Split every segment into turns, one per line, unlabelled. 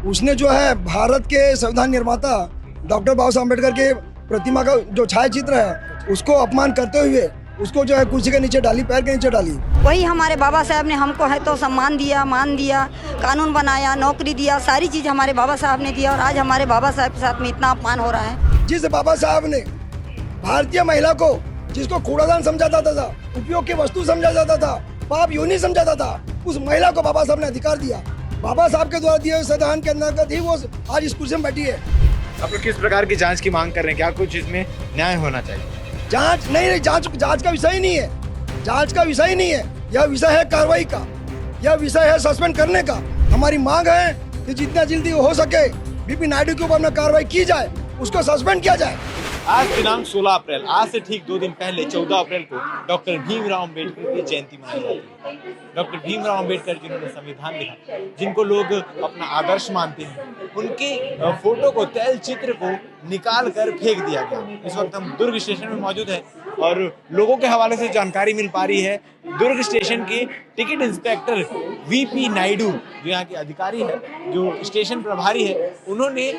उसने जो है भारत के संविधान निर्माता डॉक्टर बाबा साहब अम्बेडकर के प्रतिमा का जो छायाचित्र है उसको अपमान करते हुए उसको जो है कुर्सी के नीचे डाली, पैर के नीचे डाली।
वही हमारे बाबा साहब ने हमको है तो सम्मान दिया, मान दिया, कानून बनाया, नौकरी दिया, सारी चीज़ हमारे बाबा साहब ने दिया और आज हमारे बाबा साहब के साथ में इतना अपमान हो रहा है।
जिस बाबा साहब ने भारतीय महिला को, जिसको कूड़ादान समझा जाता था, उपयोग की वस्तु समझा जाता था, पाप योनि समझा जाता था, उस महिला को बाबा साहब ने अधिकार दिया। बाबा साहब के द्वारा दिए हुए संविधान के अंतर्गत ही वो आज इस कुर्सी में बैठी है।
आप लोग किस प्रकार की जांच की मांग कर रहे हैं? क्या कुछ इसमें न्याय होना चाहिए?
जांच नहीं, जांच का विषय ही नहीं है, जांच का विषय ही नहीं है। यह विषय है कार्रवाई का, यह विषय है सस्पेंड करने का। हमारी मांग है कि जितना जल्दी हो सके बीपी नायडू के ऊपर अपना कार्रवाई की जाए, उसको सस्पेंड किया जाए।
आज दिनांक 16 अप्रैल, आज से ठीक 2 दिन पहले 14 अप्रैल को डॉक्टर भीमराव अंबेडकर की जयंती मनाई जाती है। डॉक्टर भीमराव अंबेडकर जिन्होंने संविधान लिखा, जिनको लोग अपना आदर्श मानते हैं, उनके फोटो को, तैल चित्र को निकाल कर फेंक दिया गया। इस वक्त हम दुर्ग स्टेशन में मौजूद है और लोगों के हवाले से जानकारी मिल पा रही है। दुर्ग स्टेशन के टिकट इंस्पेक्टर वीपी नायडू, जो यहाँ के अधिकारी है, जो स्टेशन प्रभारी है, उन्होंने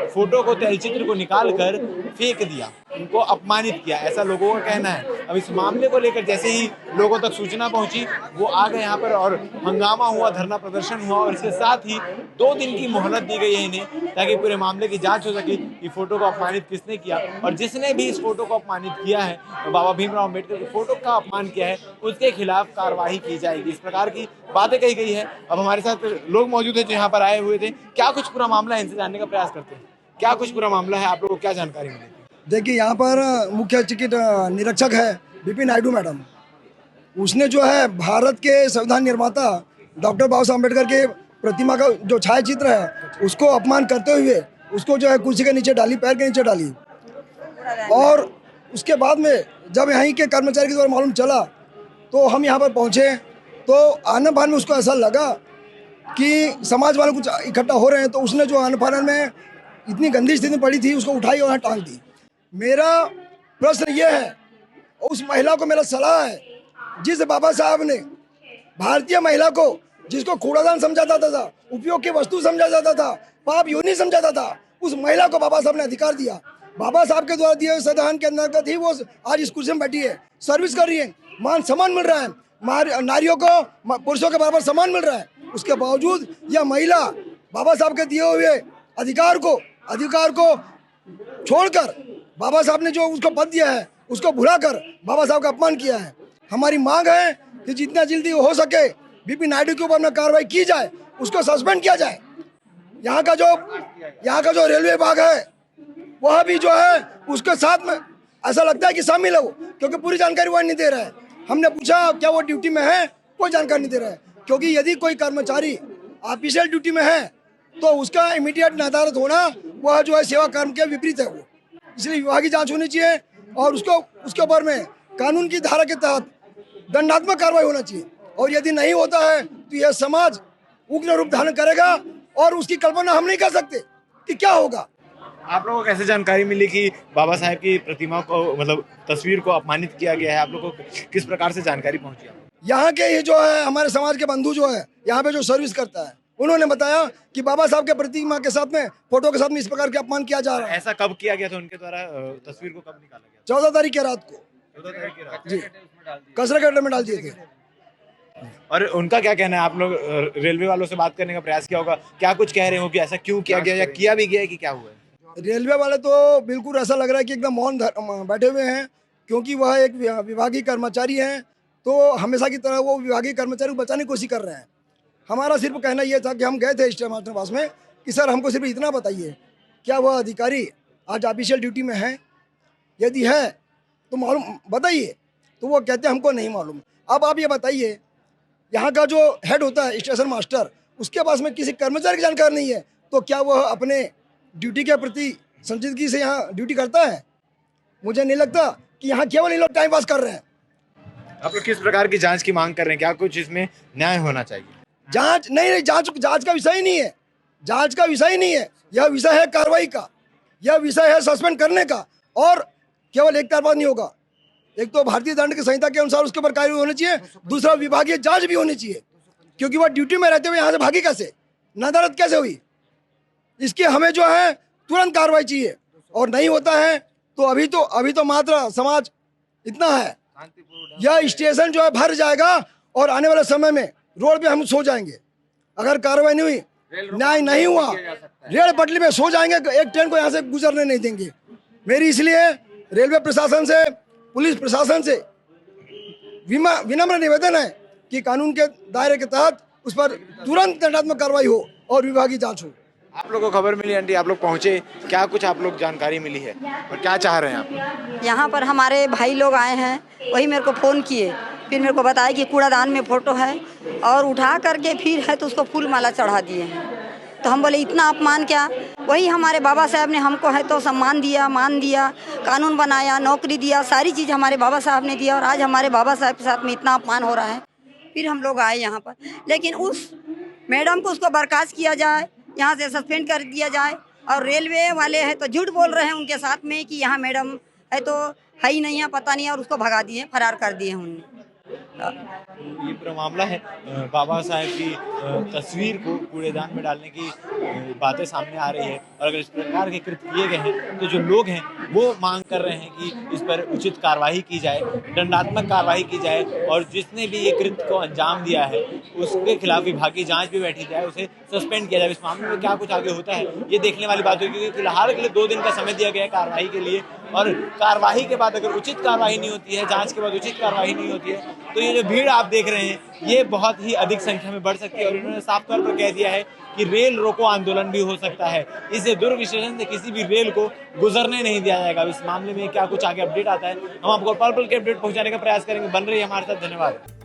फोटो को, तैलचित्र को निकाल कर फेंक दिया, उनको अपमानित किया, ऐसा लोगों का कहना है। अब इस मामले को लेकर जैसे ही लोगों तक सूचना पहुंची, वो आ गए यहाँ पर और हंगामा हुआ, धरना प्रदर्शन हुआ और इसके साथ ही 2 दिन की मोहलत दी गई है इन्हें, ताकि पूरे मामले की जांच हो सके कि फोटो को अपमानित किसने किया और जिसने भी इस फोटो को अपमानित किया है, तो बाबा भीमराव अम्बेडकर के फोटो का अपमान किया है, उसके खिलाफ कार्रवाई की जाएगी। इस प्रकार की बातें कही गई है। अब हमारे साथ लोग मौजूद हैं जो यहाँ पर आए हुए थे। क्या कुछ पूरा मामला है, इनसे जानने का प्रयास करते हैं। क्या कुछ पूरा मामला है, आप लोगों को क्या जानकारी मिली?
देखिए, यहाँ पर मुख्य टिकट निरीक्षक है बीपी नायडू मैडम। उसने जो है भारत के संविधान निर्माता डॉक्टर बाबा साहब अम्बेडकर के प्रतिमा का जो छायाचित्र है उसको अपमान करते हुए उसको जो है कुर्सी के नीचे डाली, पैर के नीचे डाली। और उसके बाद में जब यहीं के कर्मचारी के द्वारा मालूम चला तो हम यहाँ पर पहुँचे, तो आने फान में उसको ऐसा लगा कि समाज वाले कुछ इकट्ठा हो रहे हैं, तो उसने जो आने फान में इतनी गंदी स्थिति में पड़ी थी उसको उठाई और टांग दी। मेरा प्रश्न ये है, उस महिला को मेरा सलाह है, जिस बाबा साहब ने भारतीय महिला को, जिसको कूड़ादान समझा जाता था, उपयोग की वस्तु समझा जाता था, पाप योनि समझा जाता था, उस महिला को बाबा साहब ने अधिकार दिया। बाबा साहब के द्वारा दिए हुए संविधान के अंतर्गत ही वो आज इस कुर्सी में बैठी है, सर्विस कर रही है, मान सम्मान मिल रहा है, नारियों को पुरुषों के बराबर सम्मान मिल रहा है। उसके बावजूद यह महिला बाबा साहब के दिए हुए अधिकार को छोड़कर, बाबा साहब ने जो उसको पद दिया है उसको भुलाकर बाबा साहब का अपमान किया है। हमारी मांग है कि जितना जल्दी हो सके बीपी नायडू के ऊपर अपना कार्रवाई की जाए, उसको सस्पेंड किया जाए। यहाँ का जो रेलवे विभाग है वह भी जो है उसके साथ में ऐसा लगता है कि शामिल है वो, क्योंकि पूरी जानकारी वह नहीं दे रहा है। हमने पूछा क्या वो ड्यूटी में है, कोई जानकारी नहीं दे रहा है। क्योंकि यदि कोई कर्मचारी ऑफिशियल ड्यूटी में है तो उसका इमीडिएट नदारत होना वह जो है सेवा कर्म के विपरीत है वो, इसलिए विभागीय जांच होनी चाहिए और उसके ऊपर में कानून की धारा के तहत दंडात्मक कार्रवाई होना चाहिए। और यदि नहीं होता है तो यह समाज उग्र रूप धारण करेगा और उसकी कल्पना हम नहीं कर सकते कि क्या होगा।
आप लोगों को कैसे जानकारी मिली कि बाबा साहब की प्रतिमा को, मतलब तस्वीर को अपमानित किया गया है? आप लोगों को किस प्रकार से जानकारी पहुंची?
यहाँ के ये जो है हमारे समाज के बंधु जो है यहाँ पे जो सर्विस करता है, उन्होंने बताया कि बाबा साहब के प्रतिमा के साथ में, फोटो के साथ में इस प्रकार के अपमान किया जा रहा है।
ऐसा कब किया गया था उनके द्वारा? तस्वीर को कब निकाला गया?
14 तारीख की रात को
14 तारीख की रात
जी कचरा गड्ढे में डाल दिए थे।
और उनका क्या कहना है? आप लोग रेलवे वालों से बात करने का प्रयास किया होगा, क्या कुछ कह रहे हो कि ऐसा क्यों किया गया या किया भी गया है कि क्या हुआ है?
रेलवे वाले तो बिल्कुल ऐसा लग रहा है कि एकदम मौन बैठे हुए हैं, क्योंकि वह एक विभागीय कर्मचारी हैं, तो हमेशा की तरह वो विभागीय कर्मचारी को बचाने की कोशिश कर रहे हैं। हमारा सिर्फ कहना यह था कि हम गए थे स्टेशन मास्टर पास में कि सर हमको सिर्फ इतना बताइए, क्या वह अधिकारी आज ऑफिशियल ड्यूटी में है? यदि है तो मालूम बताइए। तो वो कहते हैं हमको नहीं मालूम। अब आप ये बताइए, यहाँ का जो हेड होता है स्टेशन मास्टर, उसके पास में किसी कर्मचारी की जानकारी नहीं है, तो क्या वह अपने ड्यूटी के प्रति संजीदगी से यहाँ ड्यूटी करता है? मुझे नहीं लगता कि यहाँ केवल ये लोग टाइम पास कर रहे हैं।
आप लोग किस प्रकार की जांच की मांग कर रहे हैं? क्या कुछ इसमें न्याय होना चाहिए?
जांच नहीं, जांच का विषय ही नहीं है, जांच का विषय ही नहीं है। यह विषय है कार्रवाई का, यह विषय है सस्पेंड करने का। और केवल एक तरफा नहीं होगा, एक तो भारतीय दंड की संहिता के अनुसार उसके ऊपर कार्रवाई होनी चाहिए, दूसरा विभागीय जांच भी होनी चाहिए, क्योंकि वह ड्यूटी में रहते हुए यहाँ से भागी कैसे, नदारत कैसे हुई, इसकी हमें जो है तुरंत कार्रवाई चाहिए, और नहीं होता है तो अभी तो मात्र समाज इतना है, यह स्टेशन जो है भर जाएगा और आने वाले समय में रोड पे हम सो जाएंगे। अगर कार्रवाई नहीं हुई, न्याय नहीं हुआ, रेल पटरी में सो जाएंगे, एक ट्रेन को यहाँ से गुजरने नहीं देंगे। मेरी इसलिए रेलवे प्रशासन से, पुलिस प्रशासन से विनम्र निवेदन है कि कानून के दायरे के तहत उस पर तुरंत दंडात्मक कार्रवाई हो और विभागीय जांच हो।
आप लोगों को खबर मिली आंटी, आप लोग पहुंचे, क्या कुछ आप लोग जानकारी मिली है और क्या चाह रहे हैं आप?
यहाँ पर हमारे भाई लोग आए हैं, वही मेरे को फ़ोन किए, फिर मेरे को बताया कि कूड़ादान में फ़ोटो है, और उठा करके फिर है तो उसको फूल माला चढ़ा दिए हैं। तो हम बोले इतना अपमान क्या? वही हमारे बाबा साहब ने हमको है तो सम्मान दिया, मान दिया, कानून बनाया, नौकरी दिया, सारी चीज़ हमारे बाबा साहब ने दिया, और आज हमारे बाबा साहब के साथ में इतना अपमान हो रहा है। फिर हम लोग आए यहाँ पर, लेकिन उस मैडम को उसको बर्खास्त किया जाए, यहाँ से सस्पेंड कर दिया जाए। और रेलवे वाले हैं तो झूठ बोल रहे हैं उनके साथ में कि यहाँ मैडम है तो है ही नहीं है, पता नहीं है, और उसको भगा दिए, फरार कर दिए उन्होंने।
ये पूरा मामला है, बाबा साहब की तस्वीर को कूड़ेदान में डालने की बातें सामने आ रही है, और अगर इस प्रकार के कृत्य किए गए हैं तो जो लोग हैं वो मांग कर रहे हैं कि इस पर उचित कार्रवाई की जाए, दंडात्मक कार्रवाई की जाए, और जिसने भी ये कृत्य को अंजाम दिया है उसके खिलाफ विभागीय जांच भी बैठी जाए, उसे सस्पेंड किया जाए। इस मामले में क्या कुछ आगे होता है ये देखने वाली बात होगी, क्योंकि फिलहाल के लिए 2 दिन का समय दिया गया है कार्रवाई के लिए, और कार्रवाई के बाद अगर उचित कार्रवाई नहीं होती है, जांच के बाद उचित कार्रवाई नहीं होती है, तो ये जो भीड़ आप देख रहे हैं ये बहुत ही अधिक संख्या में बढ़ सकती है। और इन्होंने साफ तौर पर कह दिया है कि रेल रोको आंदोलन भी हो सकता है, इस दुर्ग स्टेशन से किसी भी रेल को गुजरने नहीं दिया जाएगा। इस मामले में क्या कुछ आगे अपडेट आता है हम आपको पल पल के अपडेट पहुंचाने का प्रयास करेंगे। बन रही है हमारे साथ, धन्यवाद।